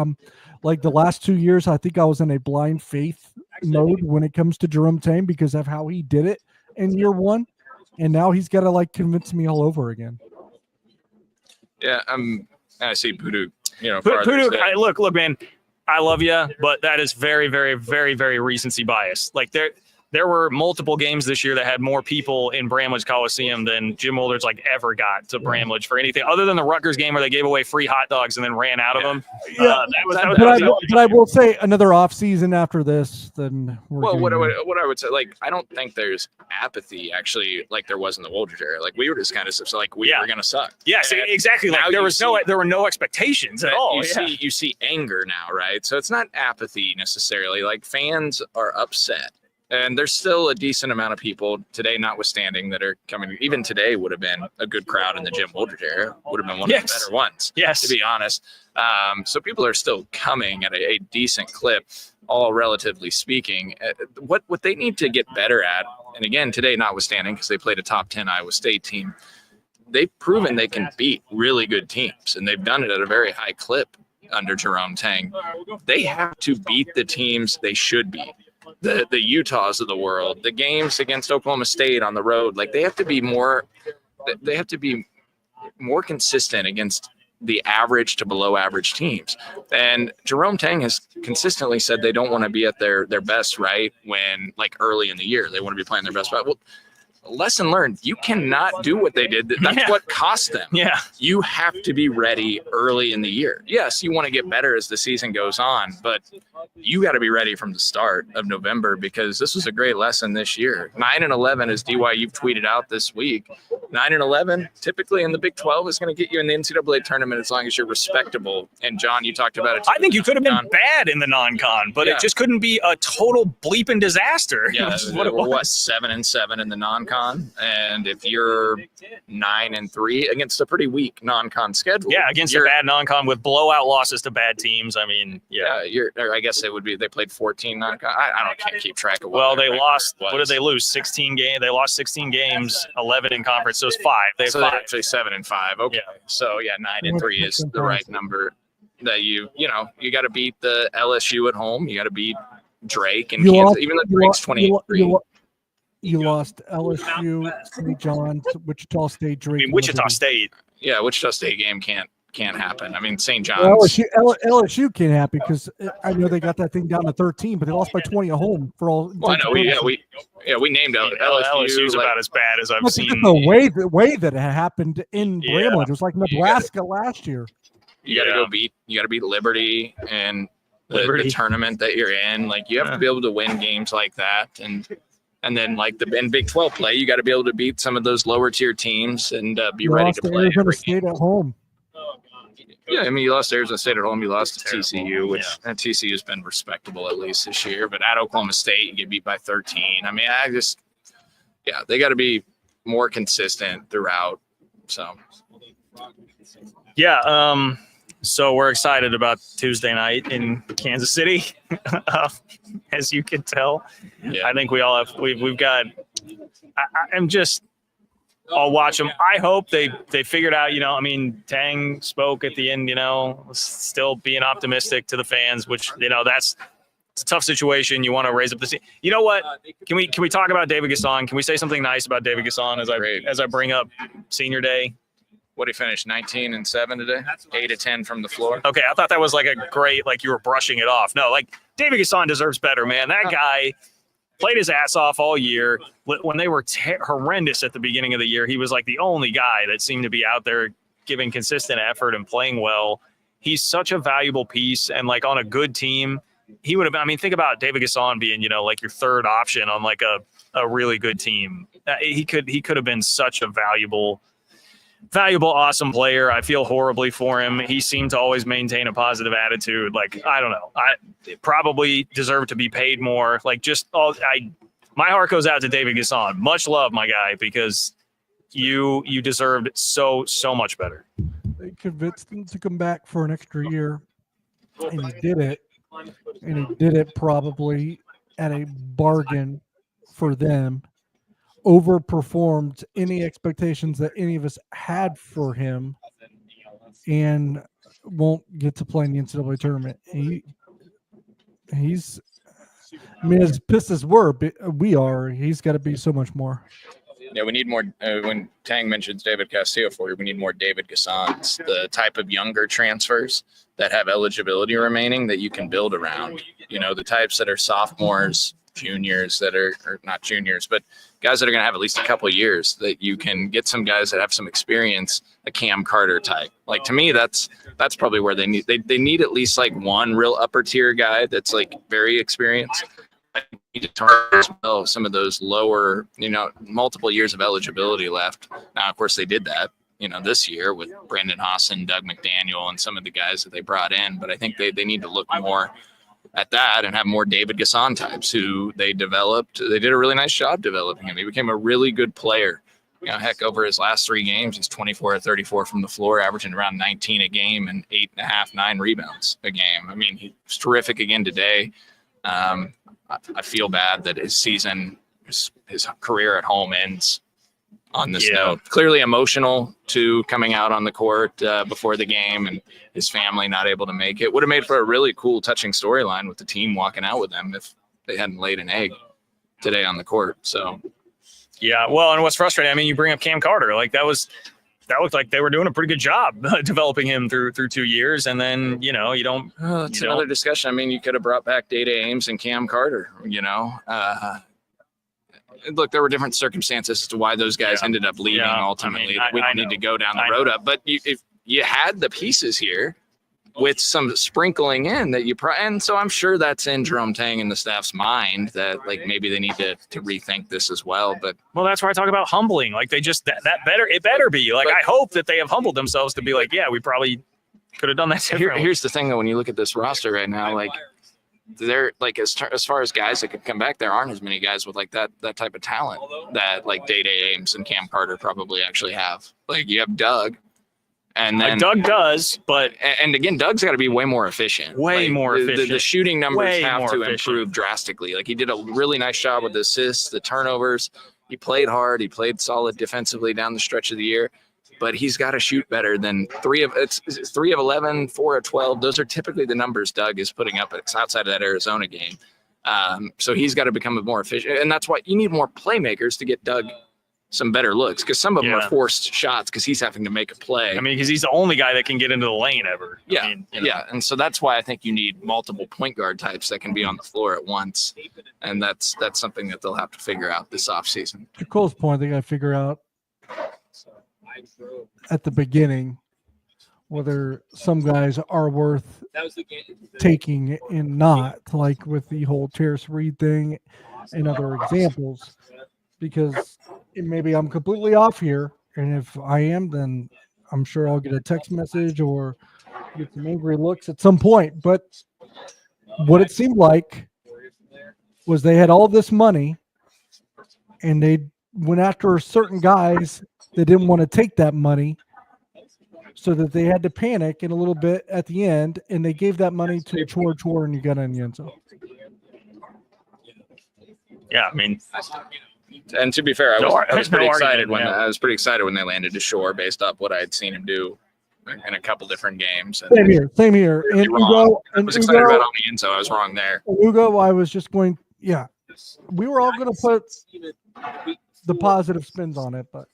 like the last 2 years. I think I was in a blind faith mode when it comes to Jerome Tang because of how he did it in year one, and now he's got to like convince me all over again. Yeah, I see Puduk. Puduk, look, man. I love you, but that is very, very, very, very recency bias. Like there were multiple games this year that had more people in Bramlage Coliseum than Jim Woldridge ever got to Bramlage for anything other than the Rutgers game where they gave away free hot dogs and then ran out of them. Yeah, but I will say another off season after this. Then what I would say, I don't think there's apathy actually like there was in the Woldridge era. Like we were just kind of we were gonna suck. Yes, exactly. Like there were no expectations at all. You see anger now, right? So it's not apathy necessarily. Like fans are upset. And there's still a decent amount of people today, notwithstanding, that are coming. Even today would have been a good crowd in the Jim Woldridge era. Would have been one of the better ones, to be honest. So people are still coming at a decent clip, all relatively speaking. What they need to get better at, and again, today notwithstanding, because they played a top 10 Iowa State team, they've proven they can beat really good teams, and they've done it at a very high clip under Jerome Tang. They have to beat the teams they should beat. The Utahs of the world, the games against Oklahoma State on the road, they have to be more consistent against the average to below average teams. And Jerome Tang has consistently said they don't want to be at their best, right? When early in the year, they want to be playing their best. Well, lesson learned, you cannot do what they did. That's what cost them. Yeah. You have to be ready early in the year. Yes, you want to get better as the season goes on, but you got to be ready from the start of November because this was a great lesson this year. 9-11, as DY you've tweeted out this week, 9-11 typically in the Big 12 is going to get you in the NCAA tournament as long as you're respectable. And John, you talked about it too. I think you could have been bad in the non-con, but it just couldn't be a total bleeping disaster. Yeah, what it was. 7-7 in the non-con, and if you're 9-3 against a pretty weak non-con schedule, against a bad non-con with blowout losses to bad teams. I mean, I guess they played 14 non-con. Can't keep track of. Well, they lost. What did they lose? 16 games. They lost 16 games, 11 in conference. So it's 5. They're actually 7-5. Okay, so 9-3 is the right number. That you got to beat the LSU at home. You got to beat Drake and Kansas, even though Drake's 23. You lost LSU, St. John's, Wichita State, Drake. I mean, Wichita State. Yeah, Wichita State game can't happen. I mean, St. John's. LSU can't happen because I know they got that thing down to 13, but they lost by 20 at home for all. Well, I know. We named LSU. LSU's about as bad as I've seen. The way that it happened in Bramlage, it was like Nebraska last year. You got to beat Liberty and the tournament that you're in. You have to be able to win games like that, and then in Big 12 play, you got to be able to beat some of those lower tier teams and be ready to play. Arizona State at home. Yeah, I mean, you lost Arizona State at home. You lost to TCU, which TCU has been respectable at least this year. But at Oklahoma State, you get beat by 13. I mean, they got to be more consistent throughout. So, so we're excited about Tuesday night in Kansas City, as you can tell. Yeah. I think we all have. We've got. I'll watch them. I hope they figured out. Tang spoke at the end. Still being optimistic to the fans, which it's a tough situation. You want to raise up the team. You know what? Can we talk about David Gasson? Can we say something nice about David Gasson as I bring up Senior Day? What he finished 19-7 today, 8-10 from the floor. Okay, I thought that was a great you were brushing it off. No, David Gasson deserves better, man. That guy played his ass off all year. When they were horrendous at the beginning of the year, he was the only guy that seemed to be out there giving consistent effort and playing well. He's such a valuable piece, and on a good team, he would have been. I mean, think about David Gasson being your third option on a really good team. He could have been such a valuable, awesome player. I feel horribly for him. He seemed to always maintain a positive attitude. I don't know. I probably deserve to be paid more. My heart goes out to David Gasson. Much love, my guy, because you deserved so much better. They convinced him to come back for an extra year, and he did it. And he did it probably at a bargain for them. overperformed any expectations that any of us had for him, and won't get to play in the NCAA tournament. He's, I mean, as pissed as we are, he's got to be so much more. Yeah, we need more. When Tang mentions David Castillo for you, we need more David Gassans, the type of younger transfers that have eligibility remaining that you can build around. You know, the types that are sophomores, juniors that are, or not juniors, but guys that are going to have at least a couple of years, that you can get some guys that have some experience, a Cam Carter type. Like, to me, that's probably where they need at least like one real upper tier guy that's like very experienced. I need to target as well some of those lower, you know, multiple years of eligibility left. Now, of course, they did that, you know, this year with Brandon Haasen, Doug McDaniel, and some of the guys that they brought in. But I think they need to look more at that and have more David Gasson types who they developed. They did a really nice job developing him. He became a really good player. You know, heck, over his last 3 games, he's 24 or 34 from the floor, averaging around 19 a game and 8.5, 9 rebounds a game. I mean, he was terrific again today. I feel bad that his season, his career at home ends on this note. Clearly emotional to coming out on the court before the game, and his family not able to make it. Would have made for a really cool, touching storyline with the team walking out with them if they hadn't laid an egg today on the court. So, yeah. Well, and what's frustrating, I mean, you bring up Cam Carter, like that looked like they were doing a pretty good job developing him through 2 years. And then, you know, that's another discussion. I mean, you could have brought back Data Ames and Cam Carter, you know. Look, there were different circumstances as to why those guys ended up leaving ultimately. We don't need to go down the road up. But if you had the pieces here with some sprinkling in that and so I'm sure that's in Jerome Tang and the staff's mind that like maybe they need to rethink this as well. But that's why I talk about humbling. Like they just it better be like, I hope that they have humbled themselves to be like, yeah, we probably could have done that differently. Here's the thing though, when you look at this roster right now, like they're like as far as guys that could come back, there aren't as many guys with like that type of talent that like Day Ames and Cam Carter probably actually have. Like you have Doug. And then Doug does, but and again, Doug's got to be way more efficient. More efficient. The shooting numbers have to improve drastically. Like he did a really nice job with the assists, the turnovers. He played hard. He played solid defensively down the stretch of the year. But he's got to shoot better than 3 of 11, 4 of 12. Those are typically the numbers Doug is putting up outside of that Arizona game. So he's got to become more efficient, and that's why you need more playmakers to get Doug some better looks, because some of them are forced shots because he's having to make a play. I mean, because he's the only guy that can get into the lane ever. Yeah, I mean, you know. And so that's why I think you need multiple point guard types that can be on the floor at once, and that's something that they'll have to figure out this offseason. To Cole's point, they got to figure out at the beginning whether some guys are worth taking and not, like with the whole Terrace Reed thing and other examples. Because maybe I'm completely off here, and if I am, then I'm sure I'll get a text message or get some angry looks at some point. But what it seemed like was they had all this money, and they went after certain guys that didn't want to take that money, so that they had to panic in a little bit at the end, and they gave that money to Chor, and you got Onienzo. Yeah, I mean. And to be fair, I was pretty excited when they landed to Shore based off what I had seen him do in a couple different games. And same here. And Ugo, I was excited about Onienzo. I was wrong there. Ugo, I was just going. Yeah, we were all going to put the positive spins on it, but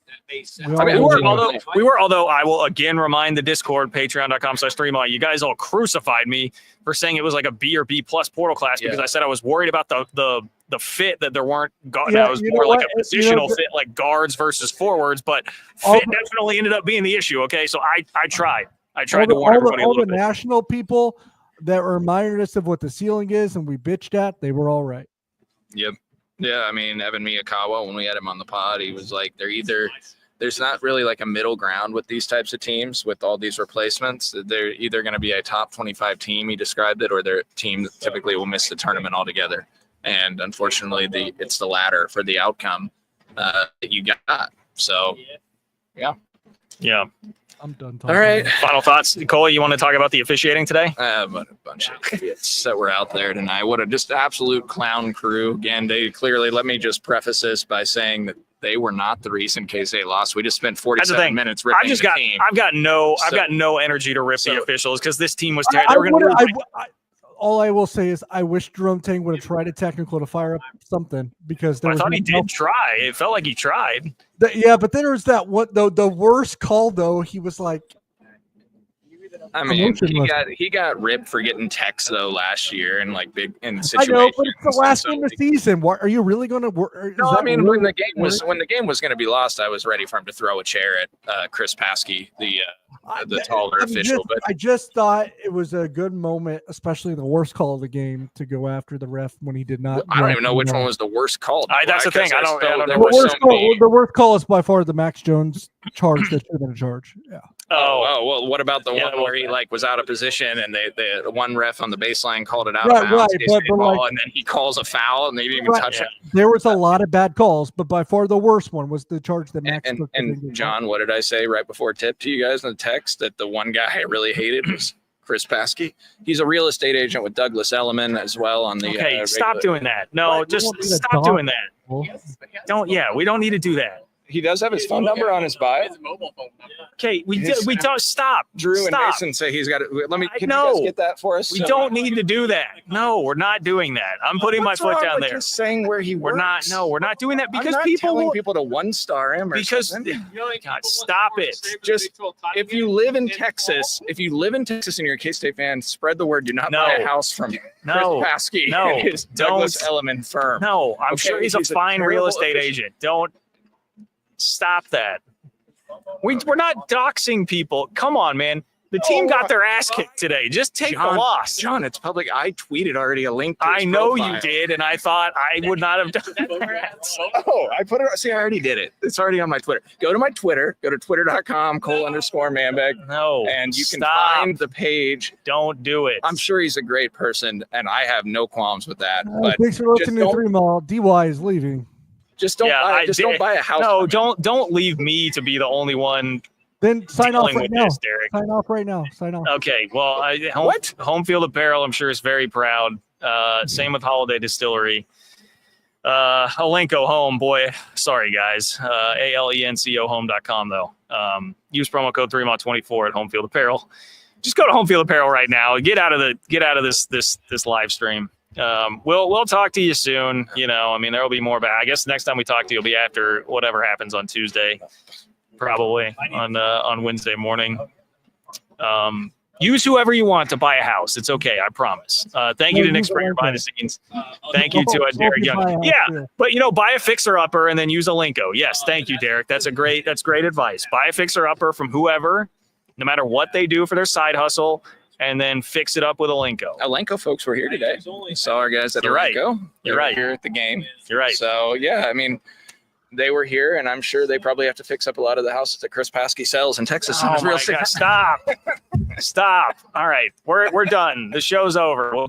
although I will again remind the Discord, patreon.com/3mi, you guys all crucified me for saying it was like a B or B plus portal class because I said I was worried about the fit, that there weren't that was more like a positional fit, like guards versus forwards, but fit definitely ended up being the issue. Okay, so I tried to warn everybody a little bit. All the national people that reminded us of what the ceiling is and we bitched at, they were all right. Yep. Yeah, I mean, Evan Miyakawa, when we had him on the pod, he was like, there's not really like a middle ground with these types of teams with all these replacements. They're either going to be a top 25 team, he described it, or they're a team that typically will miss the tournament altogether. And unfortunately, it's the latter for the outcome that you got. So, yeah. I'm done talking. All right. Final thoughts. Cole, you want to talk about the officiating today? But a bunch of idiots that were out there tonight. What a just absolute clown crew. Again, they clearly, let me just preface this by saying that They were not the reason K-State lost. We just spent 47 minutes ripping I've got no energy to rip the officials because this team was terrible. All I will say is I wish Jerome Tang would have tried a technical to fire up something because I thought he did try. It felt like he tried. Yeah, but then there was that the worst call though. He was like, I mean, he got ripped for getting techs though last year and like big in situations. I know, but it's the last game of the season. Are you really going to work? No, I mean when the game was going to be lost, I was ready for him to throw a chair at Chris Paskey, the taller official. But I just thought it was a good moment, especially the worst call of the game, to go after the ref when he did not. I don't even know which one was the worst call. That's the thing. I don't know. The worst call is by far the Max Jones charge that should have been a charge. Yeah. Oh, well, what about the one where he was out of position and the one ref on the baseline called it out of bounds, and then he calls a foul and they didn't even touch it? There was a lot of bad calls, but by far the worst one was the charge that Max took. And John, what did I say right before tip to you guys in the text that the one guy I really hated was Chris Paskey? He's a real estate agent with Douglas Elliman as well on the. Okay, stop doing that. No, just stop doing that. We don't need to do that. He does have his phone number on his bio. Okay, we don't stop. Drew and Mason say he's got it. Can you guys get that for us? We don't need to do that. No, we're not doing that. I'm putting my foot down there. Just saying where he works. We're not doing that because telling people to 1-star him. God, stop it. Just if you live in Texas and you're a K-State fan, spread the word. Do not buy a house from Chris Paskey. No, his Douglas Elliman firm. No, I'm sure he's a fine real estate agent. Don't. Stop that. We're not doxing people. Come on, man. The team got their ass kicked today. Just take the loss. John, it's public. I tweeted already a link to his I know profile. You did, and I thought I would not have done that. Oh, I put it. See, I already did it. It's already on my Twitter. Go to my Twitter. Go to twitter.com/Cole_Manbeck. No. And you can find the page. Don't do it. I'm sure he's a great person, and I have no qualms with that. But thanks for listening to 3 Mile. DY is leaving. Just don't buy a house. No, don't leave me to be the only one. Then sign off right now. Derek. Sign off right now. Sign off. Okay. Well, Home Field Apparel, I'm sure is very proud. Same with Holiday Distillery. Alenco Home, boy. Sorry, guys. ALENCO home.com though. Use promo code 3MO24 at Home Field Apparel. Just go to Home Field Apparel right now. Get out of this live stream. We'll talk to you soon. There will be more. I guess next time we talk to you will be after whatever happens on Tuesday, probably on Wednesday morning. Use whoever you want to buy a house. It's okay. I promise. Thank you to Nick Springer behind the scenes. Thank you to Derek Young. Yeah, but buy a fixer upper and then use a Linko. Yes, thank you, Derek. That's great advice. Buy a fixer upper from whoever, no matter what they do for their side hustle. And then fix it up with Alenco. Alenco folks were here today. We saw our guys at Alenco. You're right. Here at the game. You're right. So, yeah, they were here, and I'm sure they probably have to fix up a lot of the houses that Chris Paskey sells in Texas. Oh, my God. Stop. All right. We're done. The show's over.